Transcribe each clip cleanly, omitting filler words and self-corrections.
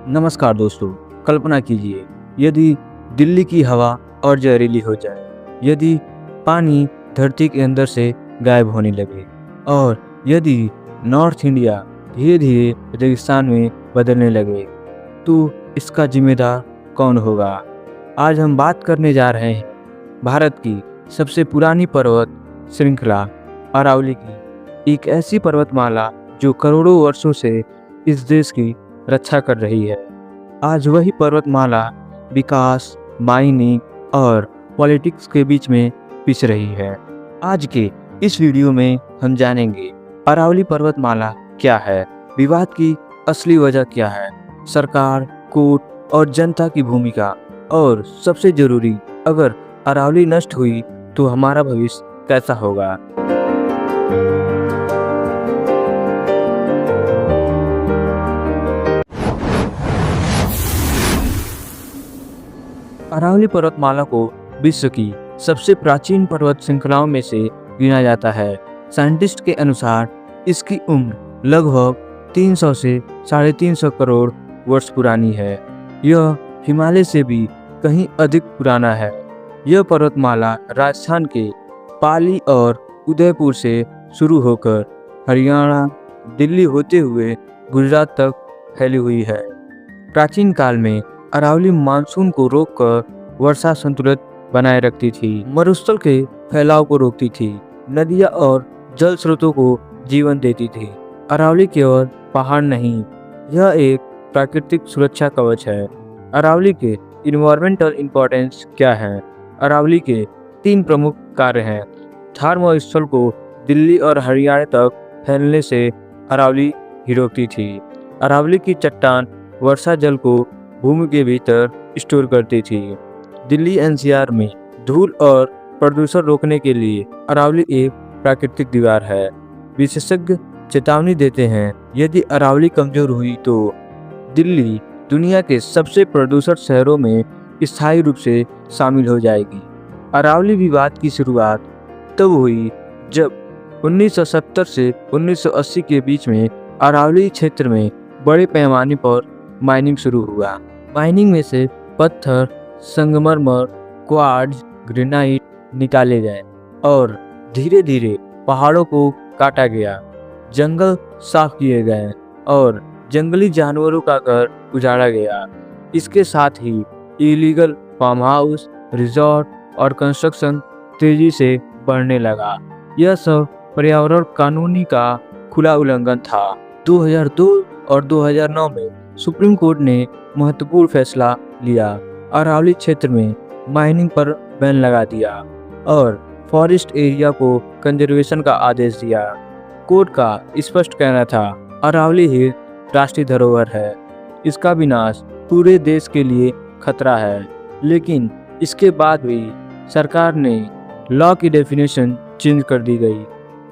नमस्कार दोस्तों। कल्पना कीजिए, यदि दिल्ली की हवा और जहरीली हो जाए, यदि पानी धरती के अंदर से गायब होने लगे और यदि नॉर्थ इंडिया धीरे धीरे रेगिस्तान में बदलने लगे, तो इसका जिम्मेदार कौन होगा? आज हम बात करने जा रहे हैं भारत की सबसे पुरानी पर्वत श्रृंखला अरावली की, एक ऐसी पर्वतमाला जो करोड़ों वर्षों से इस देश की रक्षा कर रही है। आज वही पर्वतमाला विकास, माइनिंग और पॉलिटिक्स के बीच में पिस रही है। आज के इस वीडियो में हम जानेंगे अरावली पर्वतमाला क्या है, विवाद की असली वजह क्या है, सरकार, कोर्ट और जनता की भूमिका, और सबसे जरूरी, अगर अरावली नष्ट हुई तो हमारा भविष्य कैसा होगा। अरावली पर्वतमाला को विश्व की सबसे प्राचीन पर्वत श्रृंखलाओं में से गिना जाता है। साइंटिस्ट के अनुसार इसकी उम्र लगभग 300 से 350 करोड़ वर्ष पुरानी है। यह हिमालय से भी कहीं अधिक पुराना है। यह पर्वतमाला राजस्थान के पाली और उदयपुर से शुरू होकर हरियाणा, दिल्ली होते हुए गुजरात तक फैली हुई है। प्राचीन काल में अरावली मानसून को रोककर वर्षा संतुलित बनाए रखती थी, मरुस्थल के फैलाव को रोकती थी, नदियां और जल स्रोतों को जीवन देती थी। अरावली केवल पहाड़ नहीं, यह एक प्राकृतिक सुरक्षा कवच है। अरावली के इन्वायरमेंटल इंपॉर्टेंस क्या है? अरावली के 3 प्रमुख कार्य हैं। धर्मस्थल को दिल्ली और हरियाणा तक फैलने से अरावली ही रोकती थी। अरावली की चट्टान वर्षा जल को भूमि के भीतर स्टोर करती थी। दिल्ली एनसीआर में धूल और प्रदूषण रोकने के लिए अरावली एक प्राकृतिक दीवार है। विशेषज्ञ चेतावनी देते हैं, यदि अरावली कमजोर हुई तो दिल्ली दुनिया के सबसे प्रदूषित शहरों में स्थायी रूप से शामिल हो जाएगी। अरावली विवाद की शुरुआत तब हुई जब 1970 से 1980 के बीच में अरावली क्षेत्र में बड़े पैमाने पर माइनिंग शुरू हुआ। माइनिंग में से पत्थर, संगमरमर, क्वार्ट्ज, ग्रेनाइट निकाले गए और धीरे धीरे पहाड़ों को काटा गया। जंगल साफ किए गए और जंगली जानवरों का घर उजाड़ा गया। इसके साथ ही इलीगल फार्म हाउस, रिजॉर्ट और कंस्ट्रक्शन तेजी से बढ़ने लगा। यह सब पर्यावरण कानूनी का खुला उल्लंघन था। 2002 और 2009 में सुप्रीम कोर्ट ने महत्वपूर्ण फैसला लिया। अरावली क्षेत्र में माइनिंग पर बैन लगा दिया और फॉरेस्ट एरिया को कंजर्वेशन का आदेश दिया। कोर्ट का स्पष्ट कहना था, अरावली ही राष्ट्रीय धरोहर है, इसका विनाश पूरे देश के लिए खतरा है। लेकिन इसके बाद भी सरकार ने लॉ की डेफिनेशन चेंज कर दी गई।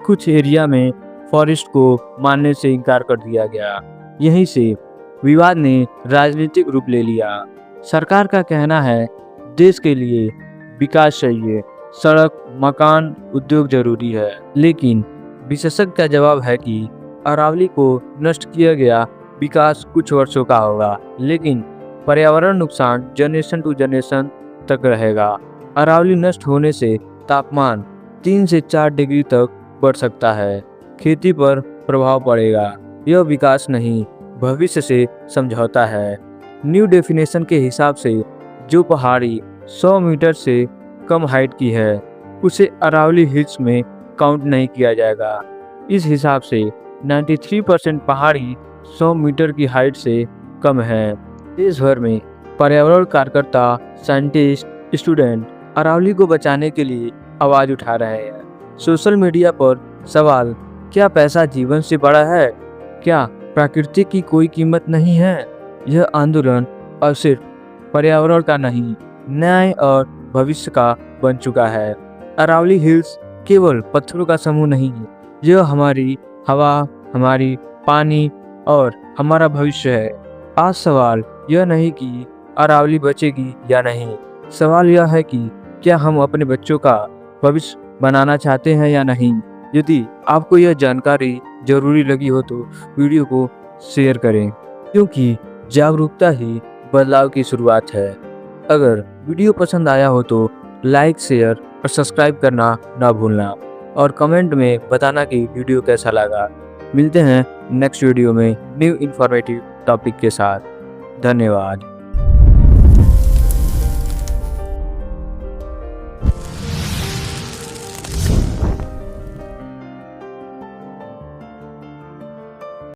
कुछ एरिया में फॉरेस्ट को मानने से इनकार कर दिया गया। यहीं से विवाद ने राजनीतिक रूप ले लिया। सरकार का कहना है, देश के लिए विकास चाहिए, सड़क, मकान, उद्योग जरूरी है। लेकिन विशेषज्ञ का जवाब है कि अरावली को नष्ट किया गया विकास कुछ वर्षों का होगा, लेकिन पर्यावरण नुकसान जनरेशन टू जनरेशन तक रहेगा। अरावली नष्ट होने से तापमान 3 से 4 डिग्री तक बढ़ सकता है। खेती पर प्रभाव पड़ेगा। यह विकास नहीं, भविष्य से समझौता है। न्यू डेफिनेशन के हिसाब से जो पहाड़ी 100 मीटर से कम हाइट की है, उसे अरावली हिल्स में काउंट नहीं किया जाएगा। इस हिसाब से 93% पहाड़ी 100 मीटर की हाइट से कम है। देश भर में पर्यावरण कार्यकर्ता, साइंटिस्ट, स्टूडेंट अरावली को बचाने के लिए आवाज उठा रहे हैं। सोशल मीडिया पर सवाल, क्या पैसा जीवन से बड़ा है? क्या प्रकृति की कोई कीमत नहीं है? यह आंदोलन अब सिर्फ पर्यावरण का नहीं, न्याय और भविष्य का बन चुका है। अरावली हिल्स केवल पत्थरों का समूह नहीं है, यह हमारी हवा, हमारी पानी और हमारा भविष्य है। आज सवाल यह नहीं कि अरावली बचेगी या नहीं, सवाल यह है कि क्या हम अपने बच्चों का भविष्य बनाना चाहते हैं या नहीं। यदि आपको यह जानकारी जरूरी लगी हो तो वीडियो को शेयर करें, क्योंकि जागरूकता ही बदलाव की शुरुआत है। अगर वीडियो पसंद आया हो तो लाइक, शेयर और सब्सक्राइब करना ना भूलना और कमेंट में बताना कि वीडियो कैसा लगा। मिलते हैं नेक्स्ट वीडियो में न्यू इन्फॉर्मेटिव टॉपिक के साथ। धन्यवाद।